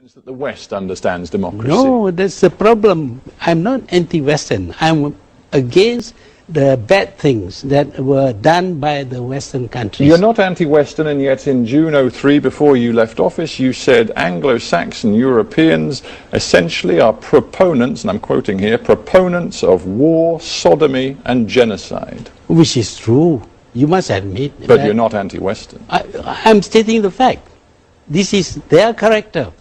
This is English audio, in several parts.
That the West understands democracy. No, that's the problem. I'm not anti-Western. I'm against the bad things that were done by the Western countries. You're not anti-Western, and yet in June '03, before you left office, you said Anglo-Saxon Europeans essentially are proponents, and I'm quoting here, proponents of war, sodomy and genocide. Which is true. You must admit. But you're not anti-Western. I'm stating the fact. This is their character.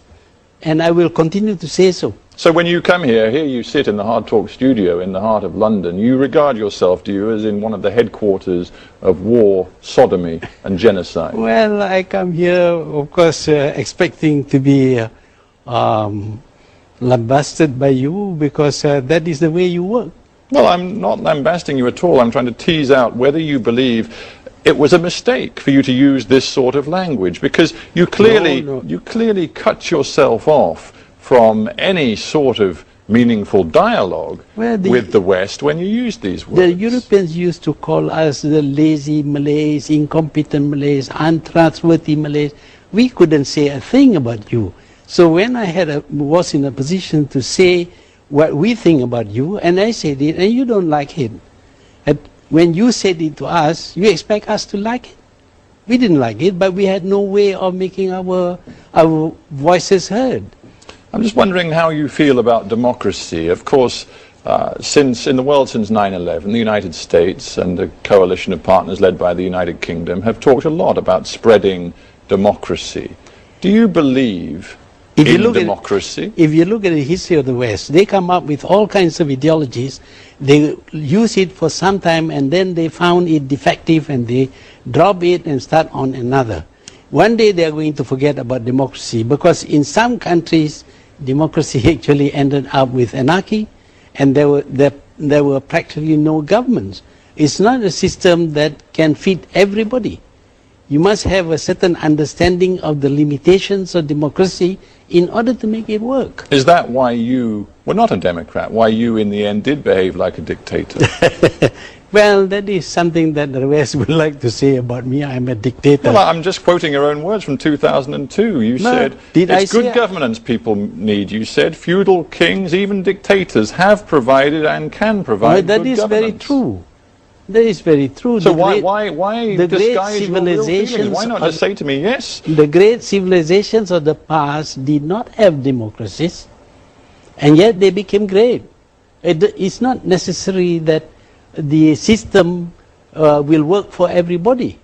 And I will continue to say so. So when you come here you sit in the Hard Talk studio in the heart of London, you regard yourself, do you, as in one of the headquarters of war, sodomy and genocide? Well, I come here, of course, expecting to be lambasted by you because that is the way you work. Well, I'm not lambasting you at all. I'm trying to tease out whether you believe it was a mistake for you to use this sort of language, because you clearly cut yourself off from any sort of meaningful dialogue with the West when you used these words. The Europeans used to call us the lazy Malays, incompetent Malays, untrustworthy Malays. We couldn't say a thing about you. So when I was in a position to say what we think about you, and I said it, and you don't like it, when you said it to us, you expect us to like it. We didn't like it, but we had no way of making our voices heard. I'm just wondering how you feel about democracy. Of course, in the world since 9/11, the United States and a coalition of partners led by the United Kingdom have talked a lot about spreading democracy. Do you believe in democracy? If you look at the history of the West, they come up with all kinds of ideologies. They use it for some time and then they found it defective and they drop it and start on another. One day they are going to forget about democracy, because in some countries democracy actually ended up with anarchy, and there were practically no governments. It's not a system that can fit everybody. You must have a certain understanding of the limitations of democracy in order to make it work. Is that why you were not a Democrat? Why you in the end did behave like a dictator? Well, that is something that the West would like to say about me. I'm a dictator. Well, I'm just quoting your own words from 2002. You said, it's good governance people need. You said, feudal kings, even dictators, have provided and can provide good governance. That is very true. That is very true. So why disguise your real feelings? Why not just say to me, yes? The great civilizations of the past did not have democracies, and yet they became great. It's not necessary that the system will work for everybody.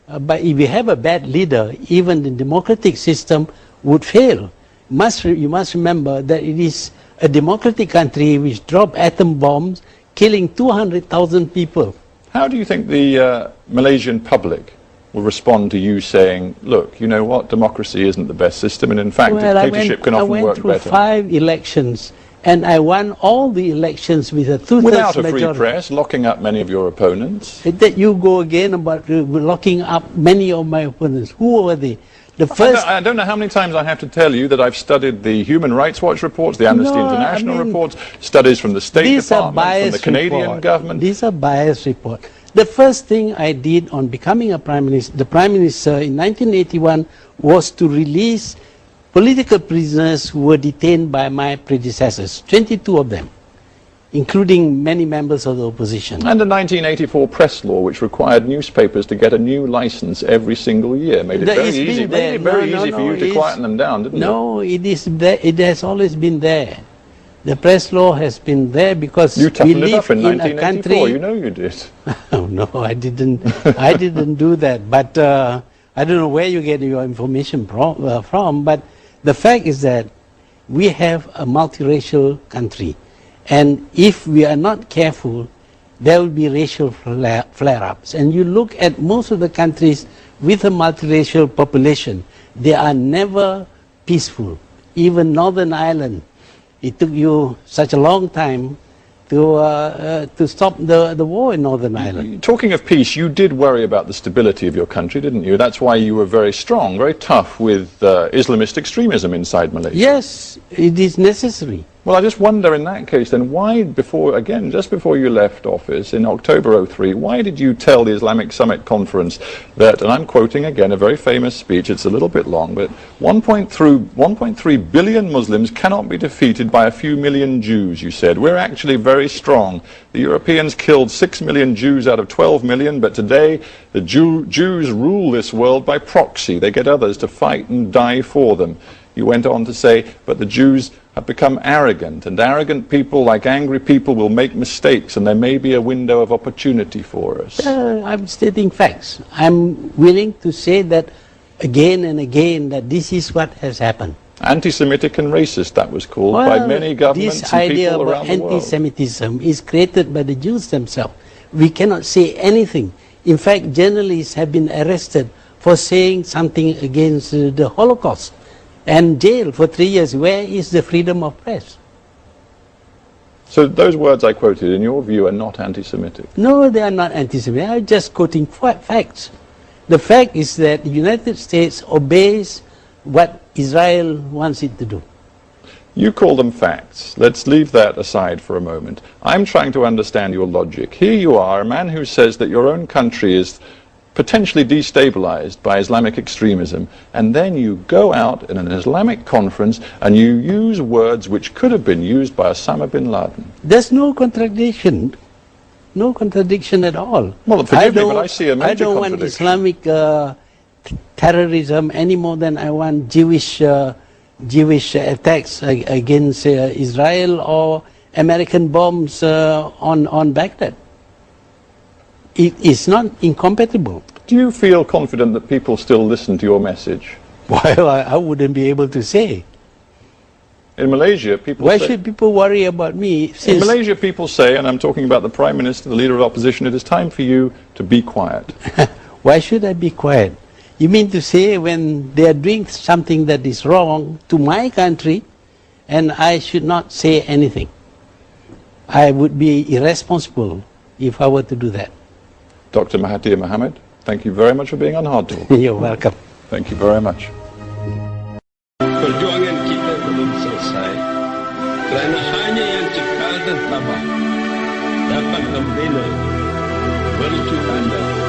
But if you have a bad leader, even the democratic system would fail. You must remember that it is a democratic country which dropped atom bombs, killing 200,000 people. How do you think the Malaysian public will respond to you saying, look, you know what, democracy isn't the best system, and in fact dictatorship can often work better? I went through 5 elections, and I won all the elections with a 2/3 without a majority. free press, locking up many of your opponents. That you go again about locking up many of my opponents. Who were they? I don't know how many times I have to tell you that I've studied the Human Rights Watch reports, the Amnesty International reports, studies from the State Department, from the Canadian government. These are biased reports. The first thing I did on becoming the Prime Minister in 1981 was to release political prisoners who were detained by my predecessors, 22 of them, including many members of the opposition. And the 1984 press law, which required newspapers to get a new license every single year, made it very easy for you to quieten them down, didn't it? No, it has always been there. The press law has been there because you toughened we it up live in in a country. You know you did. Oh, no, I didn't. I didn't do that. But I don't know where you get your information from. But the fact is that we have a multiracial country. And if we are not careful, there will be racial flare-ups. And you look at most of the countries with a multiracial population, they are never peaceful. Even Northern Ireland, it took you such a long time to stop the war in Northern Ireland. Talking of peace, you did worry about the stability of your country, didn't you? That's why you were very strong, very tough with Islamist extremism inside Malaysia. Yes, it is necessary. Well, I just wonder in that case then, why before, again, just before you left office in October '03, why did you tell the Islamic Summit Conference that, and I'm quoting again a very famous speech, it's a little bit long, but 1.3 billion Muslims cannot be defeated by a few million Jews, you said. We're actually very strong. The Europeans killed 6 million Jews out of 12 million, but today the Jews rule this world by proxy. They get others to fight and die for them. You went on to say, but the Jews have become arrogant, and arrogant people, like angry people, will make mistakes, and there may be a window of opportunity for us. I'm stating facts. I'm willing to say that again and again, that this is what has happened. Anti-Semitic and racist, that was called by many governments and people around the world. This idea about anti-Semitism is created by the Jews themselves. We cannot say anything. In fact, journalists have been arrested for saying something against the Holocaust and jailed for 3 years. Where is the freedom of press? So those words I quoted, in your view, are not anti-Semitic? No, they are not anti-Semitic. I'm just quoting facts. The fact is that the United States obeys what Israel wants it to do. You call them facts. Let's leave that aside for a moment. I'm trying to understand your logic. Here you are, a man who says that your own country is potentially destabilized by Islamic extremism, and then you go out in an Islamic conference and you use words which could have been used by Osama bin Laden. There's no contradiction. No contradiction at all. Well, forgive me, but I see a major contradiction. I don't want Islamic terrorism any more than I want Jewish attacks against Israel or American bombs on Baghdad. It is not incompatible. Do you feel confident that people still listen to your message? Well, I wouldn't be able to say. In Malaysia, people Why should people worry about me? In Malaysia, people say, and I'm talking about the Prime Minister, the Leader of Opposition, it is time for you to be quiet. Why should I be quiet? You mean to say when they are doing something that is wrong to my country, and I should not say anything? I would be irresponsible if I were to do that. Dr. Mahathir Mohamad, thank you very much for being on Hard Talk. You're welcome. Thank you very much. Perjuangan kita belum selesai kerana hanya yang cekal dan tabah dapat membina mercu anda